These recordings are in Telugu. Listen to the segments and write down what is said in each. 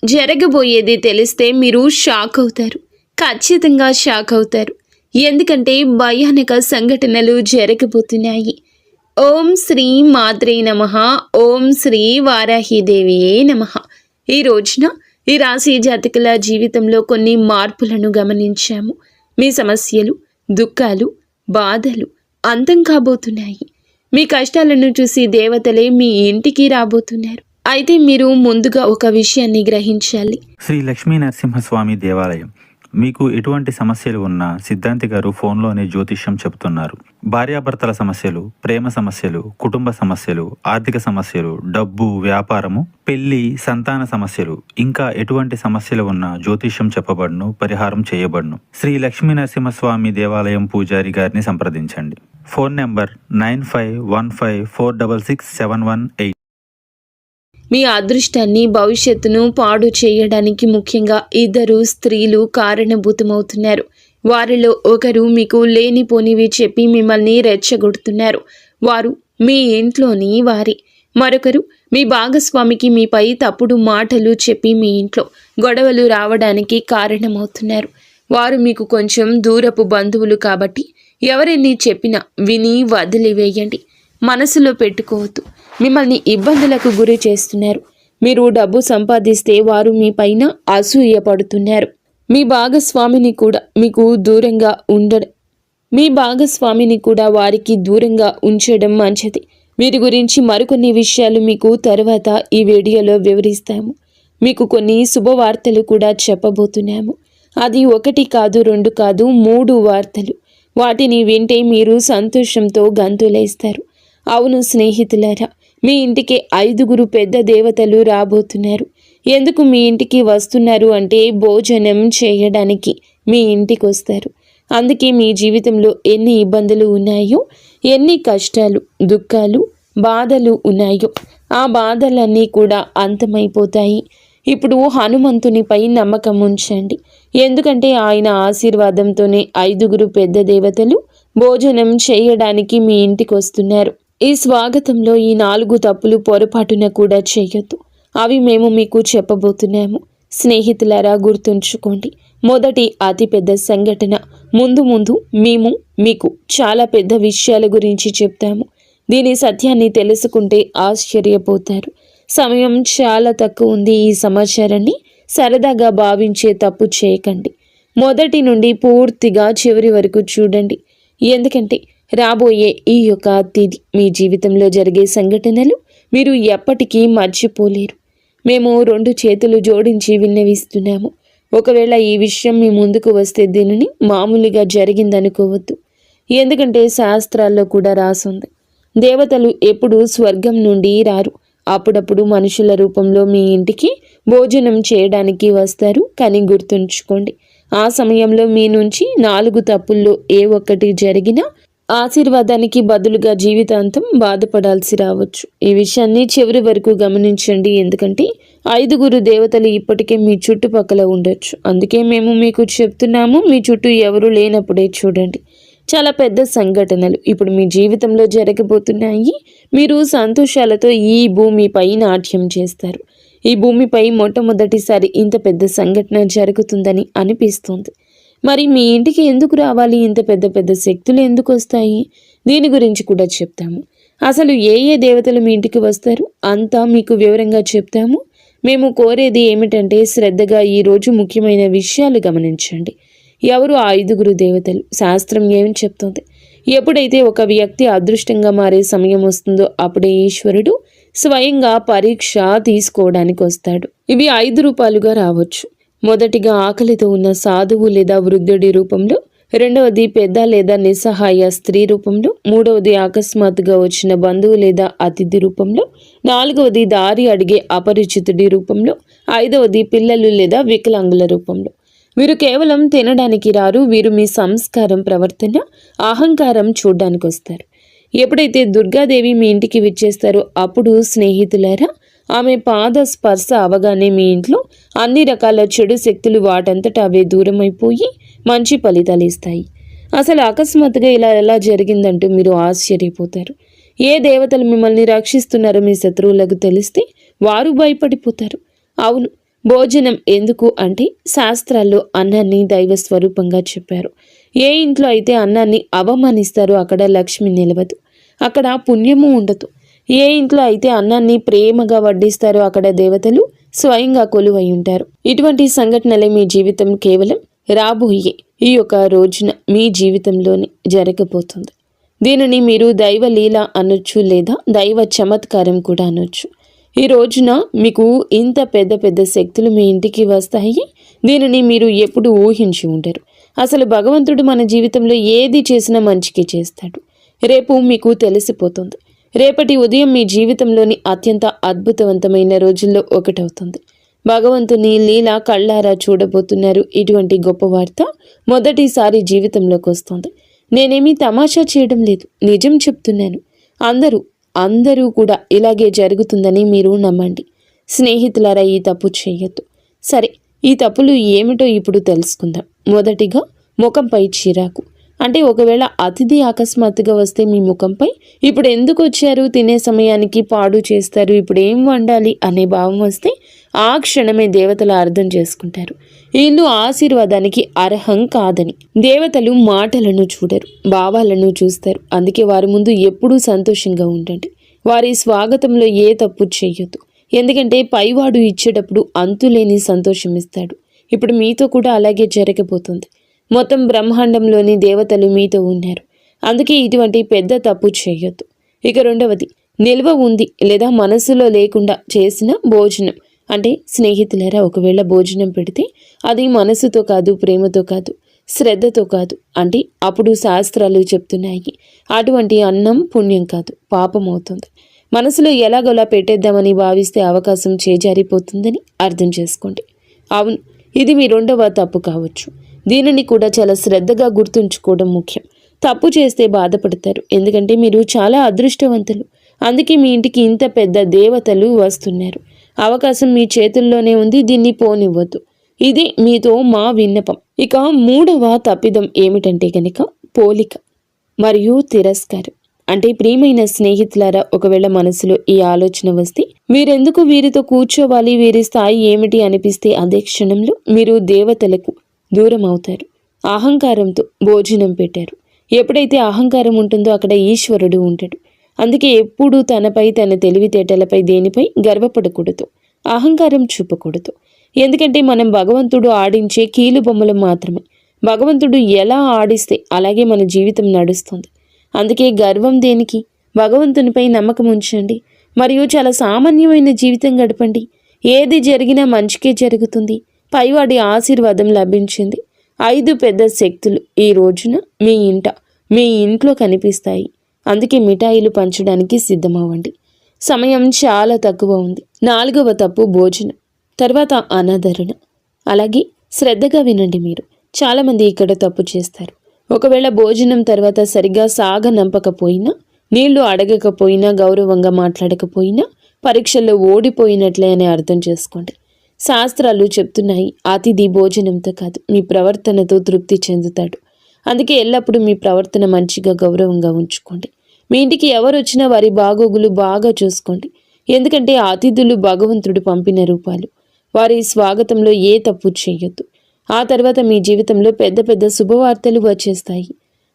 జరగబోయేది తెలిస్తే మీరు షాక్ అవుతారు. ఖచ్చితంగా షాక్ అవుతారు. ఎందుకంటే భయానక సంఘటనలు జరగబోతున్నాయి. ఓం శ్రీ మాత్రే నమః. ఓం శ్రీ వారాహిదేవియే నమః. ఈ రోజున ఈ రాశి జాతకుల జీవితంలో కొన్ని మార్పులను గమనించాము. మీ సమస్యలు, దుఃఖాలు, బాధలు అంతం కాబోతున్నాయి. మీ కష్టాలను చూసి దేవతలే మీ ఇంటికి రాబోతున్నారు. అయితే మీరు ముందుగా ఒక విషయాన్ని గ్రహించాలి. శ్రీ లక్ష్మీ నరసింహస్వామి దేవాలయం. మీకు ఎటువంటి సమస్యలు ఉన్నా సిద్ధాంతి గారు ఫోన్లోనే జ్యోతిష్యం చెబుతున్నారు. భార్యాభర్తల సమస్యలు, ప్రేమ సమస్యలు, కుటుంబ సమస్యలు, ఆర్థిక సమస్యలు, డబ్బు, వ్యాపారము, పెళ్లి, సంతాన సమస్యలు, ఇంకా ఎటువంటి సమస్యలు ఉన్నా జ్యోతిష్యం చెప్పబడును, పరిహారం చేయబడును. శ్రీ లక్ష్మీ నరసింహస్వామి దేవాలయం పూజారి గారిని సంప్రదించండి. Phone number 9515466718. మీ అదృష్టాన్ని, భవిష్యత్తును పాడు చేయడానికి ముఖ్యంగా ఇద్దరు స్త్రీలు కారణభూతమవుతున్నారు. వారిలో ఒకరు మీకు లేనిపోనివి చెప్పి మిమ్మల్ని రెచ్చగొడుతున్నారు. వారు మీ ఇంట్లోని వారి. మరొకరు మీ భాగస్వామికి మీపై తప్పుడు మాటలు చెప్పి మీ ఇంట్లో గొడవలు రావడానికి కారణమవుతున్నారు. వారు మీకు కొంచెం దూరపు బంధువులు కాబట్టి ఎవరెన్ని చెప్పినా విని వదిలివేయండి. మనసులో పెట్టుకోవద్దు. మిమ్మల్ని ఇబ్బందులకు గురి చేస్తున్నారు. మీరు డబ్బు సంపాదిస్తే వారు మీ పైన అసూయపడుతున్నారు. మీ భాగస్వామిని కూడా వారికి దూరంగా ఉంచడం మంచిది. వీరి గురించి మరికొన్ని విషయాలు మీకు తర్వాత ఈ వీడియోలో వివరిస్తాము. మీకు కొన్ని శుభవార్తలు కూడా చెప్పబోతున్నాము. అది 1 కాదు, 2 కాదు, 3 వార్తలు. వాటిని వింటే మీరు సంతోషంతో గంతులేస్తారు. అవును స్నేహితులారా, మీ ఇంటికి 5 పెద్ద దేవతలు రాబోతున్నారు. ఎందుకు మీ ఇంటికి వస్తున్నారు అంటే భోజనం చేయడానికి మీ ఇంటికి వస్తారు. అందుకే మీ జీవితంలో ఎన్ని ఇబ్బందులు ఉన్నాయో, ఎన్ని కష్టాలు, దుఃఖాలు, బాధలు ఉన్నాయో ఆ బాధలన్నీ కూడా అంతమైపోతాయి. ఇప్పుడు హనుమంతునిపై నమ్మకం ఉంచండి. ఎందుకంటే ఆయన ఆశీర్వాదంతోనే 5 పెద్ద దేవతలు భోజనం చేయడానికి మీ ఇంటికి వస్తున్నారు. ఈ స్వాగతంలో ఈ 4 తప్పులు పొరపాటున కూడా చేయొద్దు. అవి మేము మీకు చెప్పబోతున్నాము. స్నేహితులారా, గుర్తుంచుకోండి. మొదటి అతిపెద్ద సంఘటన. ముందు మేము మీకు చాలా పెద్ద విషయాల గురించి చెప్తాము. దీని సత్యాన్ని తెలుసుకుంటే ఆశ్చర్యపోతారు. సమయం చాలా తక్కువ ఉంది. ఈ సమాచారాన్ని సరదాగా భావించే తప్పు చేయకండి. మొదటి నుండి పూర్తిగా చివరి వరకు చూడండి. ఎందుకంటే రాబోయే ఈ యొక్క తిథి మీ జీవితంలో జరిగే సంఘటనలు మీరు ఎప్పటికీ మర్చిపోలేరు. మేము 2 చేతులు జోడించి విన్నవిస్తున్నాము. ఒకవేళ ఈ విషయం మీ ముందుకు వస్తే దీనిని మామూలుగా జరిగిందనుకోవద్దు. ఎందుకంటే శాస్త్రాల్లో కూడా రాసుంది, దేవతలు ఎప్పుడూ స్వర్గం నుండి రారు. అప్పుడప్పుడు మనుషుల రూపంలో మీ ఇంటికి భోజనం చేయడానికి వస్తారు. కానీ గుర్తుంచుకోండి, ఆ సమయంలో మీ నుంచి 4 తప్పుల్లో ఏ ఒక్కటి జరిగినా ఆశీర్వాదానికి బదులుగా జీవితాంతం బాధపడాల్సి రావచ్చు. ఈ విషయాన్ని చివరి వరకు గమనించండి. ఎందుకంటే 5 దేవతలు ఇప్పటికే మీ చుట్టుపక్కల ఉండొచ్చు. అందుకే మేము మీకు చెప్తున్నాము, మీ చుట్టూ ఎవరు లేనప్పుడే చూడండి. చాలా పెద్ద సంఘటనలు ఇప్పుడు మీ జీవితంలో జరగబోతున్నాయి. మీరు సంతోషాలతో ఈ భూమిపై నాట్యం చేస్తారు. ఈ భూమిపై మొట్టమొదటిసారి ఇంత పెద్ద సంఘటన జరుగుతుందని అనిపిస్తుంది. మరి మీ ఇంటికి ఎందుకు రావాలి? ఇంత పెద్ద శక్తులు ఎందుకు వస్తాయి? దీని గురించి కూడా చెప్తాము. అసలు ఏ దేవతలు మీ ఇంటికి వస్తారు అంతా మీకు వివరంగా చెప్తాము. మేము కోరేది ఏమిటంటే శ్రద్ధగా ఈరోజు ముఖ్యమైన విషయాలు గమనించండి. ఎవరు ఆ 5 దేవతలు? శాస్త్రం ఏమి చెప్తుంది? ఎప్పుడైతే ఒక వ్యక్తి అదృష్టంగా మారే సమయం వస్తుందో అప్పుడే ఈశ్వరుడు స్వయంగా పరీక్ష తీసుకోవడానికి వస్తాడు. ఇవి 5 రూపాలుగా రావచ్చు. మొదటిగా ఆకలితో ఉన్న సాధువు లేదా వృద్ధుడి రూపంలో, రెండవది పెద్ద లేదా నిస్సహాయ స్త్రీ రూపంలో, మూడవది అకస్మాత్తుగా వచ్చిన బంధువు లేదా అతిథి రూపంలో, నాలుగవది దారి అడిగే అపరిచితుడి రూపంలో, 5వది పిల్లలు లేదా వికలాంగుల రూపంలో. వీరు కేవలం తినడానికి రారు. వీరు మీ సంస్కారం, ప్రవర్తన, అహంకారం చూడ్డానికి వస్తారు. ఎప్పుడైతే దుర్గాదేవి మీ ఇంటికి విచ్చేస్తారో అప్పుడు స్నేహితులారా, ఆమె పాద స్పర్శ అవగానే మీ ఇంట్లో అన్ని రకాల చెడు శక్తులు వాటంతట అవే దూరమైపోయి మంచి ఫలితాలు ఇస్తాయి. అసలు అకస్మాత్తుగా ఇలా ఎలా జరిగిందంటూ మీరు ఆశ్చర్యపోతారు. ఏ దేవతలు మిమ్మల్ని రక్షిస్తున్నారో మీ శత్రువులకు తెలిస్తే వారు భయపడిపోతారు. అవును, భోజనం ఎందుకు అంటే శాస్త్రాల్లో అన్నాన్ని దైవ స్వరూపంగా చెప్పారు. ఏ ఇంట్లో అయితే అన్నాన్ని అవమానిస్తారో అక్కడ లక్ష్మి నిలవదు, అక్కడ పుణ్యము ఉండదు. ఏ ఇంట్లో అయితే అన్నాన్ని ప్రేమగా వడ్డిస్తారో అక్కడ దేవతలు స్వయంగా కొలువై ఉంటారు. ఇటువంటి సంఘటనలే మీ జీవితం కేవలం రాబోయే ఈ యొక్క రోజున మీ జీవితంలోనే జరగబోతుంది. దీనిని మీరు దైవ లీల అనొచ్చు, లేదా దైవ చమత్కారం కూడా అనొచ్చు. ఈ రోజున మీకు ఇంత పెద్ద పెద్ద శక్తులు మీ ఇంటికి వస్తాయి. దీనిని మీరు ఎప్పుడు ఊహించి ఉంటారు. అసలు భగవంతుడు మన జీవితంలో ఏది చేసినా మంచికి చేస్తాడు. రేపు మీకు తెలిసిపోతుంది. రేపటి ఉదయం మీ జీవితంలోని అత్యంత అద్భుతవంతమైన రోజుల్లో ఒకటవుతుంది. భగవంతుని లీల కళ్ళారా చూడబోతున్నారు. ఇటువంటి గొప్ప వార్త మొదటిసారి జీవితంలోకి వస్తుంది. నేనేమీ తమాషా చేయడం లేదు, నిజం చెప్తున్నాను. అందరూ కూడా ఇలాగే జరుగుతుందని మీరు నమ్మండి. స్నేహితులారా, ఈ తప్పు చేయొద్దు. సరే, ఈ తప్పులు ఏమిటో ఇప్పుడు తెలుసుకుందాం. మొదటిగా, ముఖంపై చిరాకు. అంటే ఒకవేళ అతిథి అకస్మాత్తుగా వస్తే మీ ముఖంపై ఇప్పుడు ఎందుకు వచ్చారు, తినే సమయానికి పాడు చేస్తారు, ఇప్పుడు ఏం వండాలి అనే భావం వస్తే ఆ క్షణమే దేవతలు అర్థం చేసుకుంటారు ఈ ఇల్లు ఆశీర్వాదానికి అర్హం కాదని. దేవతలు మాటలను చూడరు, భావాలను చూస్తారు. అందుకే వారి ముందు ఎప్పుడూ సంతోషంగా ఉండండి. వారి స్వాగతంలో ఏ తప్పు చేయొద్దు. ఎందుకంటే పైవాడు ఇచ్చేటప్పుడు అంతులేని సంతోషం ఇస్తాడు. ఇప్పుడు మీతో కూడా అలాగే జరగబోతుంది. మొత్తం బ్రహ్మాండంలోని దేవతలు మీతో ఉన్నారు. అందుకే ఇటువంటి పెద్ద తప్పు చేయొద్దు. ఇక రెండవది, నిల్వ ఉంది లేదా మనసులో లేకుండా చేసిన భోజనం. అంటే స్నేహితులారా, ఒకవేళ భోజనం పెడితే అది మనసుతో కాదు, ప్రేమతో కాదు, శ్రద్ధతో కాదు అంటే అప్పుడు శాస్త్రాలు చెప్తున్నాయి అటువంటి అన్నం పుణ్యం కాదు, పాపం అవుతుంది. మనసులో ఎలాగోలా పెట్టేద్దామని భావిస్తే అవకాశం చేజారిపోతుందని అర్థం చేసుకోండి. అవును, ఇది మీ రెండవ తప్పు కావచ్చు. దీనిని కూడా చాలా శ్రద్ధగా గుర్తుంచుకోవడం ముఖ్యం. తప్పు చేస్తే బాధపడతారు, ఎందుకంటే మీరు చాలా అదృష్టవంతులు. అందుకే మీ ఇంటికి ఇంత పెద్ద దేవతలు వస్తున్నారు. అవకాశం మీ చేతుల్లోనే ఉంది, దీన్ని పోనివ్వద్దు. ఇది మీతో మా విన్నపం. ఇక మూడవ తప్పిదం ఏమిటంటే కనుక పోలిక మరియు తిరస్కారం. అంటే ప్రియమైన స్నేహితులారా, ఒకవేళ మనసులో ఈ ఆలోచన వస్తే మీరెందుకు వీరితో కూర్చోవాలి, వీరి స్థాయి ఏమిటి అనిపిస్తే అదే క్షణంలో మీరు దేవతలకు దూరం అవుతారు. అహంకారంతో భోజనం పెట్టారు. ఎప్పుడైతే అహంకారం ఉంటుందో అక్కడ ఈశ్వరుడు ఉంటాడు. అందుకే ఎప్పుడూ తనపై, తన తెలివితేటలపై, దేనిపై గర్వపడకూడదు, అహంకారం చూపకూడదు. ఎందుకంటే మనం భగవంతుడు ఆడించే కీలు బొమ్మలు మాత్రమే. భగవంతుడు ఎలా ఆడిస్తే అలాగే మన జీవితం నడుస్తుంది. అందుకే గర్వం దేనికి? భగవంతునిపై నమ్మకం ఉంచండి. మరియు చాలా సామాన్యమైన జీవితం గడపండి. ఏది జరిగినా మంచికే జరుగుతుంది. పైవాడి ఆశీర్వాదం లభించింది. 5 పెద్ద శక్తులు ఈ రోజున మీ ఇంట్లో కనిపిస్తాయి. అందుకే మిఠాయిలు పంచడానికి సిద్ధమవ్వండి. సమయం చాలా తక్కువ ఉంది. 4వ తప్పు భోజనం, తర్వాత అనాదరణ. అలాగే శ్రద్ధగా వినండి. మీరు చాలామంది ఇక్కడ తప్పు చేస్తారు. ఒకవేళ భోజనం తర్వాత సరిగ్గా సాగనంపకపోయినా, నీళ్లు అడగకపోయినా, గౌరవంగా మాట్లాడకపోయినా పరీక్షల్లో ఓడిపోయినట్లే అని అర్థం చేసుకోండి. శాస్త్రాలు చెప్తున్నాయి, అతిథి భోజనంతో కాదు మీ ప్రవర్తనతో తృప్తి చెందుతాడు. అందుకే ఎల్లప్పుడూ మీ ప్రవర్తన మంచిగా, గౌరవంగా ఉంచుకోండి. మీ ఇంటికి ఎవరు వచ్చినా వారి బాగోగులు బాగా చూసుకోండి. ఎందుకంటే ఆ అతిథులు భగవంతుడు పంపిన రూపాలు. వారి స్వాగతంలో ఏ తప్పు చేయొద్దు. ఆ తర్వాత మీ జీవితంలో పెద్ద పెద్ద శుభవార్తలు వచ్చేస్తాయి.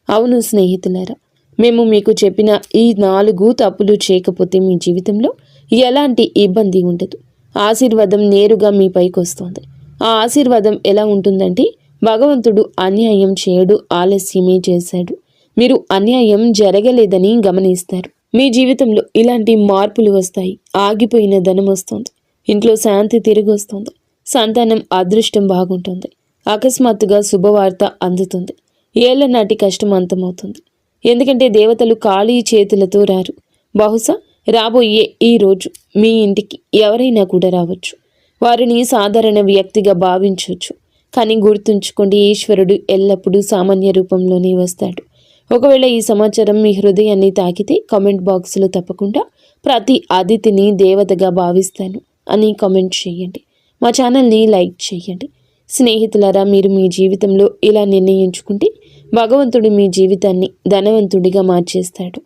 అవును స్నేహితులారా, మేము మీకు చెప్పిన ఈ 4 తప్పులు చేయకపోతే మీ జీవితంలో ఎలాంటి ఇబ్బంది ఉండదు. ఆశీర్వాదం నేరుగా మీ పైకి వస్తుంది. ఆ ఆశీర్వాదం ఎలా ఉంటుందంటే, భగవంతుడు అన్యాయం చేయడు, ఆలస్యమే చేశాడు. మీరు అన్యాయం జరగలేదని గమనిస్తారు. మీ జీవితంలో ఇలాంటి మార్పులు వస్తాయి. ఆగిపోయిన ధనం వస్తుంది. ఇంట్లో శాంతి తిరిగి వస్తుంది. సంతానం అదృష్టం బాగుంటుంది. అకస్మాత్తుగా శుభవార్త అందుతుంది. ఏళ్ల నాటి కష్టం అంతమవుతుంది. ఎందుకంటే దేవతలు ఖాళీ చేతులతో రారు. బహుశా రాబోయే ఈ రోజు మీ ఇంటికి ఎవరైనా కూడా రావచ్చు. వారిని సాధారణ వ్యక్తిగా భావించవచ్చు. కానీ గుర్తుంచుకోండి, ఈశ్వరుడు ఎల్లప్పుడూ సామాన్య రూపంలోనే వస్తాడు. ఒకవేళ ఈ సమాచారం మీ హృదయాన్ని తాకితే కామెంట్ బాక్స్లో తప్పకుండా ప్రతి అతిథిని దేవతగా భావిస్తాను అని కామెంట్ చేయండి. మా ఛానల్ని లైక్ చేయండి. స్నేహితులారా, మీరు మీ జీవితంలో ఇలా నిర్ణయించుకుంటే భగవంతుడు మీ జీవితాన్ని ధనవంతుడిగా మార్చేస్తాడు.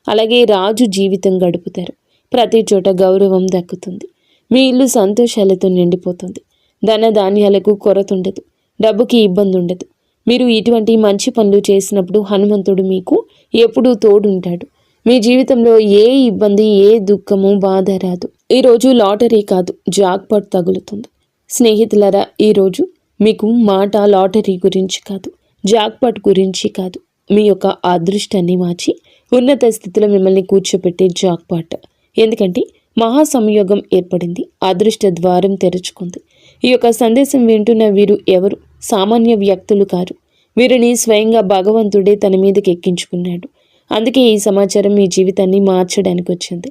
అలాగే రాజు జీవితం గడుపుతారు. ప్రతి చోట గౌరవం దక్కుతుంది. మీ ఇల్లు సంతోషాలతో నిండిపోతుంది. ధన ధాన్యాలకు కొరత ఉండదు, డబ్బుకి ఇబ్బంది ఉండదు. మీరు ఇటువంటి మంచి పనులు చేసినప్పుడు హనుమంతుడు మీకు ఎప్పుడూ తోడుంటాడు. మీ జీవితంలో ఏ ఇబ్బంది, ఏ దుఃఖము, బాధ రాదు. ఈరోజు లాటరీ కాదు, జాక్పాట్ తగులుతుంది. స్నేహితులారా, ఈరోజు మీకు మాట లాటరీ గురించి కాదు, జాక్పాట్ గురించి కాదు, మీ యొక్క అదృష్టాన్ని మార్చి ఉన్నత స్థితిలో మిమ్మల్ని కూర్చోపెట్టే జాక్పాట్. ఎందుకంటే మహా సంయోగం ఏర్పడింది, అదృష్ట ద్వారం తెరుచుకుంది. ఈ యొక్క సందేశం వింటున్న వీరు ఎవరు సామాన్య వ్యక్తులు కారు. వీరిని స్వయంగా భగవంతుడే తన మీదకి ఎక్కించుకున్నాడు. అందుకే ఈ సమాచారం మీ జీవితాన్ని మార్చడానికి వచ్చింది.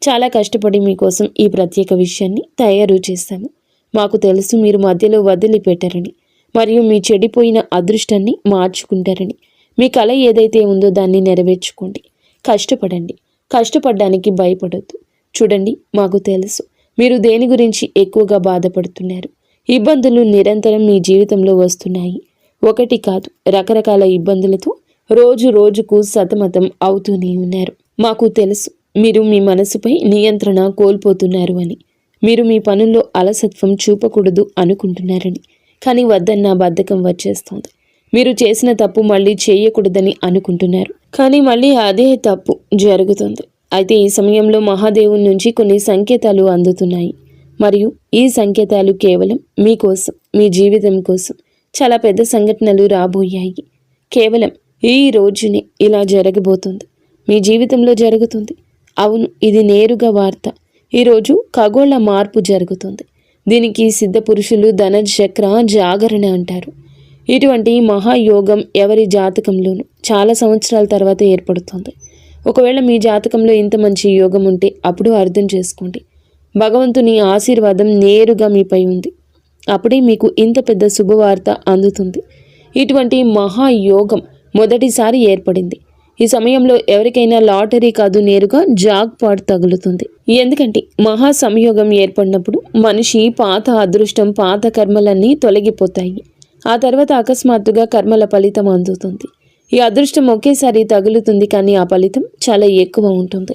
చాలా కష్టపడి మీకోసం ఈ ప్రత్యేక విషయాన్ని తయారు చేశాము. మాకు తెలుసు మీరు మధ్యలో వదిలిపెట్టారని, మరియు మీ చెడిపోయిన అదృష్టాన్ని మార్చుకుంటారని. మీ కళ ఏదైతే ఉందో దాన్ని నెరవేర్చుకోండి. కష్టపడండి, కష్టపడడానికి భయపడొద్దు. చూడండి, మాకు తెలుసు మీరు దేని గురించి ఎక్కువగా బాధపడుతున్నారు. ఇబ్బందులు నిరంతరం మీ జీవితంలో వస్తున్నాయి. ఒకటి కాదు, రకరకాల ఇబ్బందులతో రోజు రోజుకు సతమతం అవుతూనే ఉన్నారు. మాకు తెలుసు మీరు మీ మనసుపై నియంత్రణ కోల్పోతున్నారు అని. మీరు మీ పనుల్లో అలసత్వం చూపకూడదు అనుకుంటున్నారని. కానీ వద్దన్న బద్ధకం వచ్చేస్తుంది. మీరు చేసిన తప్పు మళ్ళీ చేయకూడదని అనుకుంటున్నారు, కానీ మళ్ళీ అదే తప్పు జరుగుతుంది. అయితే ఈ సమయంలో మహాదేవుని నుంచి కొన్ని సంకేతాలు అందుతున్నాయి. మరియు ఈ సంకేతాలు కేవలం మీకోసం, మీ జీవితం కోసం. చాలా పెద్ద సంఘటనలు రాబోయాయి. కేవలం ఈ రోజునే ఇలా జరగబోతుంది, మీ జీవితంలో జరుగుతుంది. అవును, ఇది నేరుగా వార్త. ఈరోజు ఖగోళ మార్పు జరుగుతుంది. దీనికి సిద్ధ పురుషులు ధనచక్ర జాగరణ అంటారు. ఇటువంటి మహాయోగం ఎవరి జాతకంలోనూ చాలా సంవత్సరాల తర్వాత ఏర్పడుతుంది. ఒకవేళ మీ జాతకంలో ఇంత మంచి యోగం ఉంటే అప్పుడు అర్థం చేసుకోండి, భగవంతుని ఆశీర్వాదం నేరుగా మీపై ఉంది. అప్పుడే మీకు ఇంత పెద్ద శుభవార్త అందుతుంది. ఇటువంటి మహాయోగం మొదటిసారి ఏర్పడింది. ఈ సమయంలో ఎవరికైనా లాటరీ కాదు, నేరుగా జాక్పాట్ తగులుతుంది. ఎందుకంటే మహా సంయోగం ఏర్పడినప్పుడు మనిషి పాత అదృష్టం, పాత కర్మలన్నీ తొలగిపోతాయి. ఆ తర్వాత అకస్మాత్తుగా కర్మల ఫలితం అందుతుంది. ఈ అదృష్టం ఒకేసారి తగులుతుంది, కానీ ఆ ఫలితం చాలా ఎక్కువ ఉంటుంది.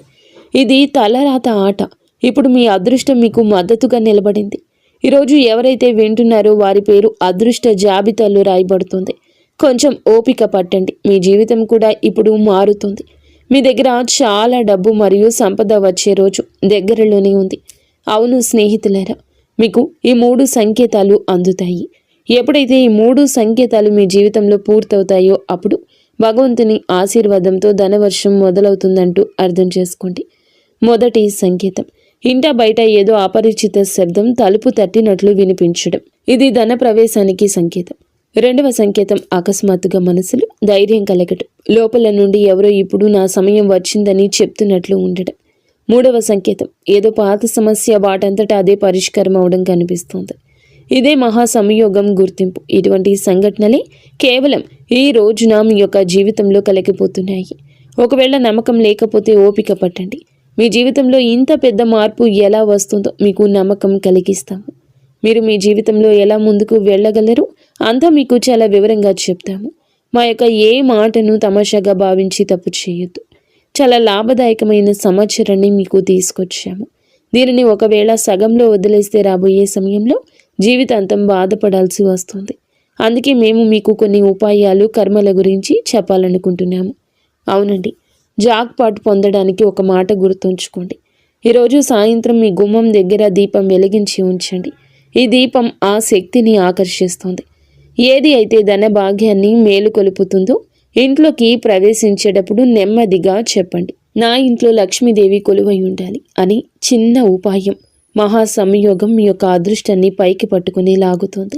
ఇది తలరాత ఆట. ఇప్పుడు మీ అదృష్టం మీకు మద్దతుగా నిలబడింది. ఈరోజు ఎవరైతే వింటున్నారో వారి పేరు అదృష్ట జాబితాలో రాయబడుతుంది. కొంచెం ఓపిక పట్టండి, మీ జీవితం కూడా ఇప్పుడు మారుతుంది. మీ దగ్గర చాలా డబ్బు మరియు సంపద వచ్చే రోజు దగ్గరలోనే ఉంది. అవును స్నేహితులారా, మీకు ఈ 3 సంకేతాలు అందుతాయి. ఎప్పుడైతే ఈ 3 సంకేతాలు మీ జీవితంలో పూర్తవుతాయో అప్పుడు భగవంతుని ఆశీర్వాదంతో ధనవర్షం మొదలవుతుందంటూ అర్థం చేసుకోండి. మొదటి సంకేతం, ఇంట బయట ఏదో అపరిచిత శబ్దం తలుపు తట్టినట్లు వినిపించడం. ఇది ధన ప్రవేశానికి సంకేతం. రెండవ సంకేతం, అకస్మాత్తుగా మనసులో ధైర్యం కలగడం. లోపల నుండి ఎవరో ఇప్పుడు నా సమయం వచ్చిందని చెప్తున్నట్లు ఉండడం. మూడవ సంకేతం, ఏదో పాత సమస్య వాటంతటా అదే పరిష్కారం అవడం కనిపిస్తుంది. ఇదే మహా సంయోగం గుర్తింపు. ఇటువంటి సంఘటనలే కేవలం ఈ రోజున మీ యొక్క జీవితంలో కలిగిపోతున్నాయి. ఒకవేళ నమ్మకం లేకపోతే ఓపిక పట్టండి. మీ జీవితంలో ఇంత పెద్ద మార్పు ఎలా వస్తుందో మీకు నమ్మకం కలిగిస్తాము. మీరు మీ జీవితంలో ఎలా ముందుకు వెళ్ళగలరో అంతా మీకు చాలా వివరంగా చెప్తాము. మా యొక్క ఏ మాటను తమాషాగా భావించి తప్పు చేయొద్దు. చాలా లాభదాయకమైన సమాచారాన్ని మీకు తీసుకొచ్చాము. దీనిని ఒకవేళ సగంలో వదిలేస్తే రాబోయే సమయంలో జీవితాంతం బాధపడాల్సి వస్తుంది. అందుకే మేము మీకు కొన్ని ఉపాయాలు, కర్మల గురించి చెప్పాలనుకుంటున్నాము. అవునండి, జాక్పాట్ పొందడానికి ఒక మాట గుర్తుంచుకోండి. ఈరోజు సాయంత్రం మీ గుమ్మం దగ్గర దీపం వెలిగించి ఉంచండి. ఈ దీపం ఆ శక్తిని ఆకర్షిస్తుంది. ఏది అయితే ధన భాగ్యాన్ని మేలుకొలుపుతుందో ఇంట్లోకి ప్రవేశించేటప్పుడు నెమ్మదిగా చెప్పండి, నా ఇంట్లో లక్ష్మీదేవి కొలువై ఉండాలి అని. చిన్న ఉపాయం మహా సంయోగం మీ యొక్క అదృష్టాన్ని పైకి పట్టుకుని లాగుతుంది.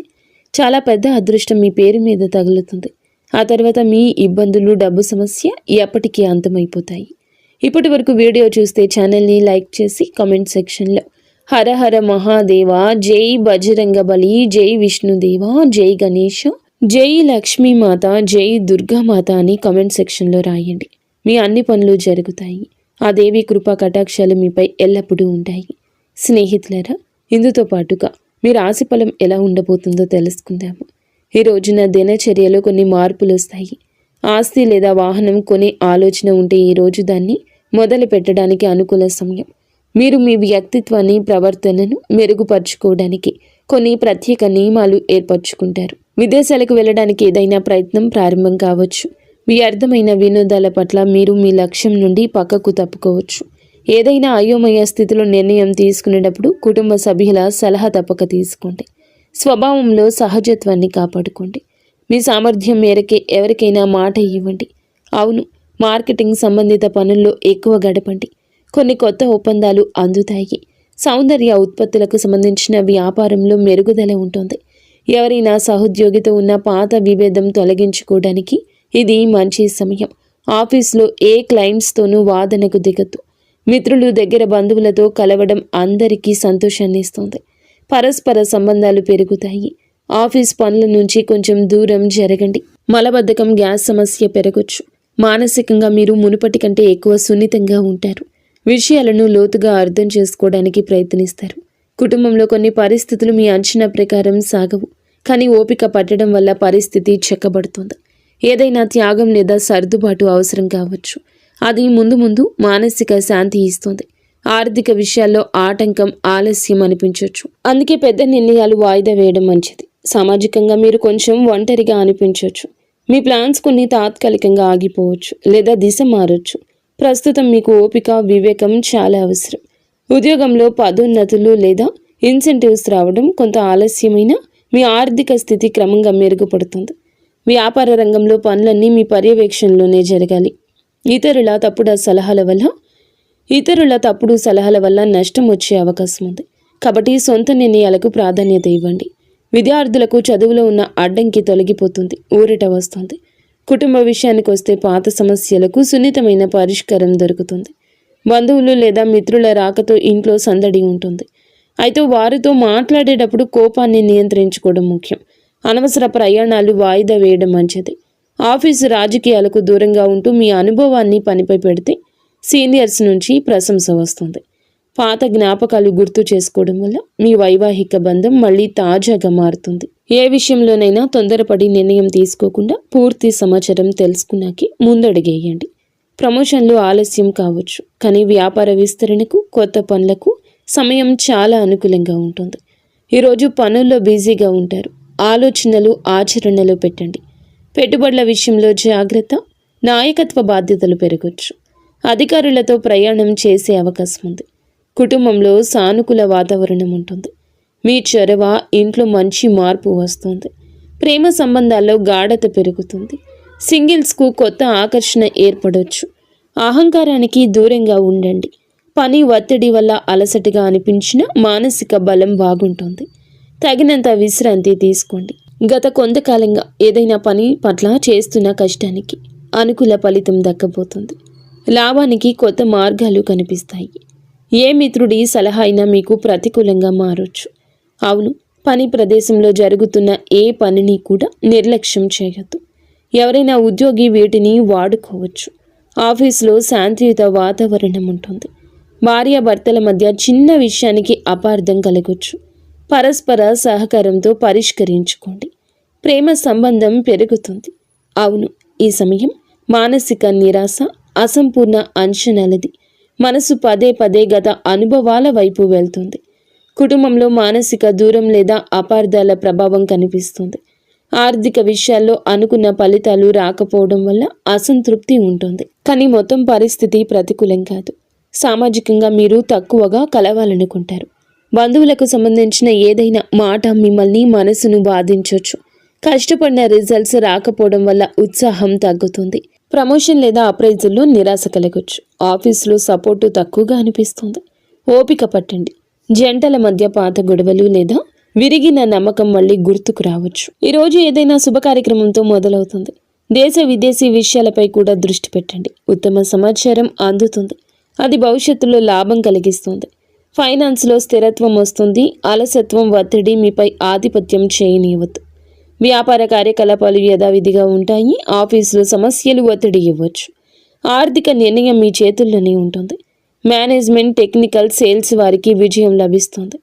చాలా పెద్ద అదృష్టం మీ పేరు మీద తగులుతుంది. ఆ తర్వాత మీ ఇబ్బందులు, డబ్బు సమస్య ఎప్పటికీ అంతమైపోతాయి. ఇప్పటి వరకు వీడియో చూస్తే ఛానల్ని లైక్ చేసి కామెంట్ సెక్షన్లో హర హర మహాదేవ, జై బజరంగబలి, జై విష్ణుదేవ, జై గణేష, జై లక్ష్మీమాత, జై దుర్గామాత అని కామెంట్ సెక్షన్లో రాయండి. మీ అన్ని పనులు జరుగుతాయి. ఆ దేవి కృపా కటాక్షాలు మీపై ఎల్లప్పుడూ ఉంటాయి. స్నేహితులారా, ఇందుతో పాటుగా మీ రాశి ఫలం ఎలా ఉండబోతుందో తెలుసుకుందాము. ఈ రోజున దినచర్యలో కొన్ని మార్పులు వస్తాయి. ఆస్తి లేదా వాహనం కొనే ఆలోచన ఉంటే ఈరోజు దాన్ని మొదలు పెట్టడానికి అనుకూల సమయం. మీరు మీ వ్యక్తిత్వాన్ని, ప్రవర్తనను మెరుగుపరుచుకోవడానికి కొన్ని ప్రత్యేక నియమాలు ఏర్పరచుకుంటారు. విదేశాలకు వెళ్ళడానికి ఏదైనా ప్రయత్నం ప్రారంభం కావచ్చు. వ్యర్థమైన వినోదాల పట్ల మీరు మీ లక్ష్యం నుండి పక్కకు తప్పుకోవచ్చు. ఏదైనా అయోమయ స్థితిలో నిర్ణయం తీసుకునేటప్పుడు కుటుంబ సభ్యుల సలహా తప్పక తీసుకోండి. స్వభావంలో సహజత్వాన్ని కాపాడుకోండి. మీ సామర్థ్యం మేరకే ఎవరికైనా మాట ఇవ్వండి. అవును, మార్కెటింగ్ సంబంధిత పనుల్లో ఎక్కువ గడపండి. కొన్ని కొత్త ఒప్పందాలు అందుతాయి. సౌందర్య ఉత్పత్తులకు సంబంధించిన వ్యాపారంలో మెరుగుదల ఉంటుంది. ఎవరైనా సహోద్యోగితో ఉన్న పాత విభేదం తొలగించుకోవడానికి ఇది మంచి సమయం. ఆఫీస్లో ఏ క్లయింట్స్తోనూ వాదనకు దిగద్దు. మిత్రులు, దగ్గర బంధువులతో కలవడం అందరికీ సంతోషాన్ని ఇస్తుంది. పరస్పర సంబంధాలు పెరుగుతాయి. ఆఫీస్ పనుల నుంచి కొంచెం దూరం జరగండి. మలబద్ధకం, గ్యాస్ సమస్య పెరగొచ్చు. మానసికంగా మీరు మునుపటి కంటే ఎక్కువ సున్నితంగా ఉంటారు. విషయాలను లోతుగా అర్థం చేసుకోవడానికి ప్రయత్నిస్తారు. కుటుంబంలో కొన్ని పరిస్థితులు మీ అంచనా ప్రకారం సాగవు, కానీ ఓపిక పట్టడం వల్ల పరిస్థితి చెక్కబడుతుంది. ఏదైనా త్యాగం లేదా సర్దుబాటు అవసరం కావచ్చు. అది ముందు ముందు మానసిక శాంతి ఇస్తుంది. ఆర్థిక విషయాల్లో ఆటంకం, ఆలస్యం అనిపించవచ్చు. అందుకే పెద్ద నిర్ణయాలు వాయిదా వేయడం మంచిది. సామాజికంగా మీరు కొంచెం ఒంటరిగా అనిపించవచ్చు. మీ ప్లాన్స్ కొన్ని తాత్కాలికంగా ఆగిపోవచ్చు లేదా దిశ మారొచ్చు. ప్రస్తుతం మీకు ఓపిక, వివేకం చాలా అవసరం. ఉద్యోగంలో పదోన్నతులు లేదా ఇన్సెంటివ్స్ రావడం కొంత ఆలస్యమైన మీ ఆర్థిక స్థితి క్రమంగా మెరుగుపడుతుంది. వ్యాపార రంగంలో పనులన్నీ మీ పర్యవేక్షణలోనే జరగాలి. ఇతరుల తప్పుడు సలహాల వల్ల నష్టం వచ్చే అవకాశం ఉంది. కాబట్టి సొంత నిర్ణయాలకు ప్రాధాన్యత ఇవ్వండి. విద్యార్థులకు చదువులో ఉన్న అడ్డంకి తొలగిపోతుంది, ఊరట వస్తుంది. కుటుంబ విషయానికి వస్తే పాత సమస్యలకు సున్నితమైన పరిష్కారం దొరుకుతుంది. బంధువులు లేదా మిత్రుల రాకతో ఇంట్లో సందడి ఉంటుంది. అయితే వారితో మాట్లాడేటప్పుడు కోపాన్ని నియంత్రించుకోవడం ముఖ్యం. అనవసర ప్రయాణాలు వాయిదా వేయడం మంచిది. ఆఫీసు రాజకీయాలకు దూరంగా ఉంటూ మీ అనుభవాన్ని పనిపై పెడితే సీనియర్స్ నుంచి ప్రశంస వస్తుంది. పాత జ్ఞాపకాలు గుర్తు చేసుకోవడం వల్ల మీ వైవాహిక బంధం మళ్ళీ తాజాగా మారుతుంది. ఏ విషయంలోనైనా తొందరపడి నిర్ణయం తీసుకోకుండా పూర్తి సమాచారం తెలుసుకున్నాకే ముందడుగేయండి. ప్రమోషన్లు ఆలస్యం కావచ్చు, కానీ వ్యాపార విస్తరణకు, కొత్త పనులకు సమయం చాలా అనుకూలంగా ఉంటుంది. ఈరోజు పనుల్లో బిజీగా ఉంటారు. ఆలోచనలు ఆచరణలో పెట్టండి. పెట్టుబడుల విషయంలో జాగ్రత్త. నాయకత్వ బాధ్యతలు పెరగవచ్చు. అధికారులతో ప్రయాణం చేసే అవకాశం ఉంది. కుటుంబంలో సానుకూల వాతావరణం ఉంటుంది. మీ చొరవ ఇంట్లో మంచి మార్పు వస్తుంది. ప్రేమ సంబంధాల్లో గాఢత పెరుగుతుంది. సింగిల్స్కు కొత్త ఆకర్షణ ఏర్పడవచ్చు. అహంకారానికి దూరంగా ఉండండి. పని ఒత్తిడి వల్ల అలసటగా అనిపించిన మానసిక బలం బాగుంటుంది. తగినంత విశ్రాంతి తీసుకోండి. గత కొంతకాలంగా ఏదైనా పని పట్ల చేస్తున్న కష్టానికి అనుకూల ఫలితం దక్కబోతుంది. లాభానికి కొత్త మార్గాలు కనిపిస్తాయి. ఏ మిత్రుడి సలహా అయినా మీకు ప్రతికూలంగా మారొచ్చు. అవును, పని ప్రదేశంలో జరుగుతున్న ఏ పనిని కూడా నిర్లక్ష్యం చేయొద్దు. ఎవరైనా ఉద్యోగి వీటిని వాడుకోవచ్చు. ఆఫీసులో శాంతియుత వాతావరణం ఉంటుంది. భార్యాభర్తల మధ్య చిన్న విషయానికి అపార్థం కలగొచ్చు. పరస్పర సహకారంతో పరిష్కరించుకోండి. ప్రేమ సంబంధం పెరుగుతుంది. అవును, ఈ సమయం మానసిక నిరాశ, అసంపూర్ణ అంచనాలది. మనసు పదే పదే గత అనుభవాల వైపు వెళ్తుంది. కుటుంబంలో మానసిక దూరం లేదా అపార్థాల ప్రభావం కనిపిస్తుంది. ఆర్థిక విషయాల్లో అనుకున్న ఫలితాలు రాకపోవడం వల్ల అసంతృప్తి ఉంటుంది. కానీ మొత్తం పరిస్థితి ప్రతికూలం కాదు. సామాజికంగా మీరు తక్కువగా కలవాలనుకుంటారు. బంధువులకు సంబంధించిన ఏదైనా మాట మిమ్మల్ని మనసును బాధించవచ్చు. కష్టపడిన రిజల్ట్స్ రాకపోవడం వల్ల ఉత్సాహం తగ్గుతుంది. ప్రమోషన్ లేదా అప్రైజల్లో నిరాశ కలగొచ్చు. ఆఫీసులో సపోర్టు తక్కువగా అనిపిస్తుంది. ఓపిక పట్టండి. జంటల మధ్య పాత గొడవలు లేదా విరిగిన నమ్మకం మళ్ళీ గుర్తుకు రావచ్చు. ఈరోజు ఏదైనా శుభ కార్యక్రమంతో మొదలవుతుంది. దేశ విదేశీ విషయాలపై కూడా దృష్టి పెట్టండి. ఉత్తమ సమాచారం అందుతుంది. అది భవిష్యత్తులో లాభం కలిగిస్తుంది. ఫైనాన్స్లో స్థిరత్వం వస్తుంది. అలసత్వం, ఒత్తిడి మీపై ఆధిపత్యం చేయనివ్వద్దు. వ్యాపార కార్యకలాపాలు యథావిధిగా ఉంటాయి. ఆఫీసులో సమస్యలు ఒత్తిడి ఇవ్వచ్చు. ఆర్థిక నిర్ణయం మీ చేతుల్లోనే ఉంటుంది. మేనేజ్మెంట్, టెక్నికల్, సేల్స్ వారికి విజయం లభిస్తుంది.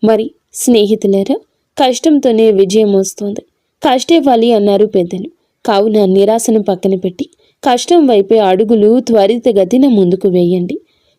మరి స్నేహితులారా, కష్టంతోనే విజయం వస్తుంది. కష్టే ఫలి అన్నారు పెద్దలు. కావున నిరాశను పక్కన పెట్టి కష్టం వైపే అడుగులు త్వరితగతిన ముందుకు వేయండి.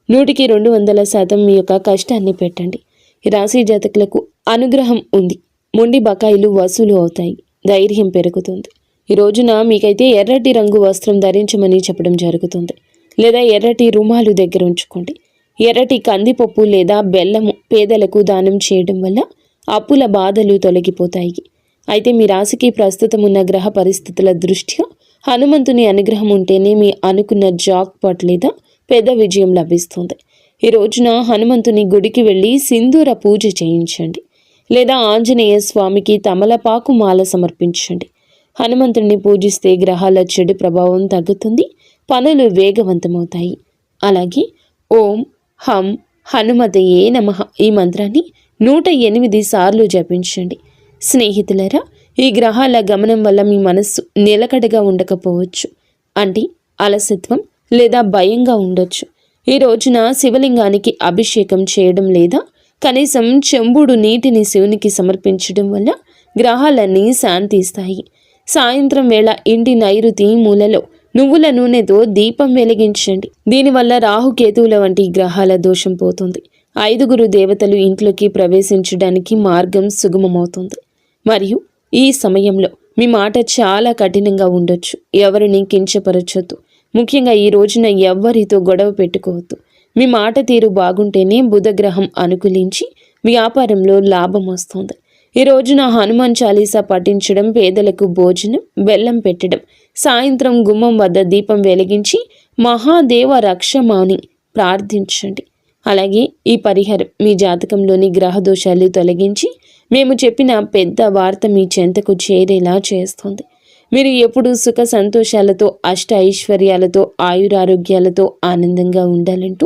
100% మీ యొక్క కష్టాన్ని పెట్టండి. ఈ రాశి జాతకులకు అనుగ్రహం ఉంది. మొండి బకాయిలు వసూలు అవుతాయి. ధైర్యం పెరుగుతుంది. ఈ రోజున మీకైతే ఎర్రటి రంగు వస్త్రం ధరించమని చెప్పడం జరుగుతుంది. లేదా ఎర్రటి రుమాలు దగ్గర ఉంచుకోండి. ఎర్రటి కందిపప్పు లేదా బెల్లము పేదలకు దానం చేయడం వల్ల అప్పుల బాధలు తొలగిపోతాయి. అయితే మీ రాశికి ప్రస్తుతం ఉన్న గ్రహ పరిస్థితుల దృష్ట్యా హనుమంతుని అనుగ్రహం ఉంటేనే మీ అనుకున్న జాక్పాట్ లేదా పెద్ద విజయం లభిస్తుంది. ఈ రోజున హనుమంతుని గుడికి వెళ్ళి సింధూర పూజ చేయించండి. లేదా ఆంజనేయ స్వామికి తమలపాకు మాల సమర్పించండి. హనుమంతుడిని పూజిస్తే గ్రహాల చెడు ప్రభావం తగ్గుతుంది. పనులు వేగవంతమవుతాయి. అలాగే ఓం హం హనుమతయే నమః ఈ మంత్రాన్ని 108 సార్లు జపించండి. స్నేహితులరా, ఈ గ్రహాల గమనం వల్ల మీ మనస్సు నిలకడగా ఉండకపోవచ్చు. అంటే అలసత్వం లేదా భయంగా ఉండొచ్చు. ఈ రోజున శివలింగానికి అభిషేకం చేయడం లేదా కనీసం చెంబుడు నీటిని శివునికి సమర్పించడం వల్ల గ్రహాలన్నీ శాంతిస్తాయి. సాయంత్రం వేళ ఇంటి నైరుతి మూలలో నువ్వుల నూనెతో దీపం వెలిగించండి. దీనివల్ల రాహుకేతువుల వంటి గ్రహాల దోషం పోతుంది. 5 దేవతలు ఇంట్లోకి ప్రవేశించడానికి మార్గం సుగమమవుతుంది. మరియు ఈ సమయంలో మీ మాట చాలా కఠినంగా ఉండొచ్చు. ఎవరిని కించపరచొద్దు. ముఖ్యంగా ఈ రోజున ఎవ్వరితో గొడవ పెట్టుకోవద్దు. మీ మాట తీరు బాగుంటేనే బుధగ్రహం అనుకూలించి వ్యాపారంలో లాభం వస్తుంది. ఈ రోజున హనుమాన్ చాలీసా పఠించడం, పేదలకు భోజనం, బెల్లం పెట్టడం, సాయంత్రం గుమ్మం వద్ద దీపం వెలిగించి మహాదేవ రక్షమాని ప్రార్థించండి. అలాగే ఈ పరిహారం మీ జాతకంలోని గ్రహ దోషాలు తొలగించి మేము చెప్పిన పెద్ద వార్త మీ చెంతకు చేరేలా చేస్తుంది. మీరు ఎప్పుడూ సుఖ సంతోషాలతో, అష్ట ఐశ్వర్యాలతో, ఆయురారోగ్యాలతో ఆనందంగా ఉండాలంటూ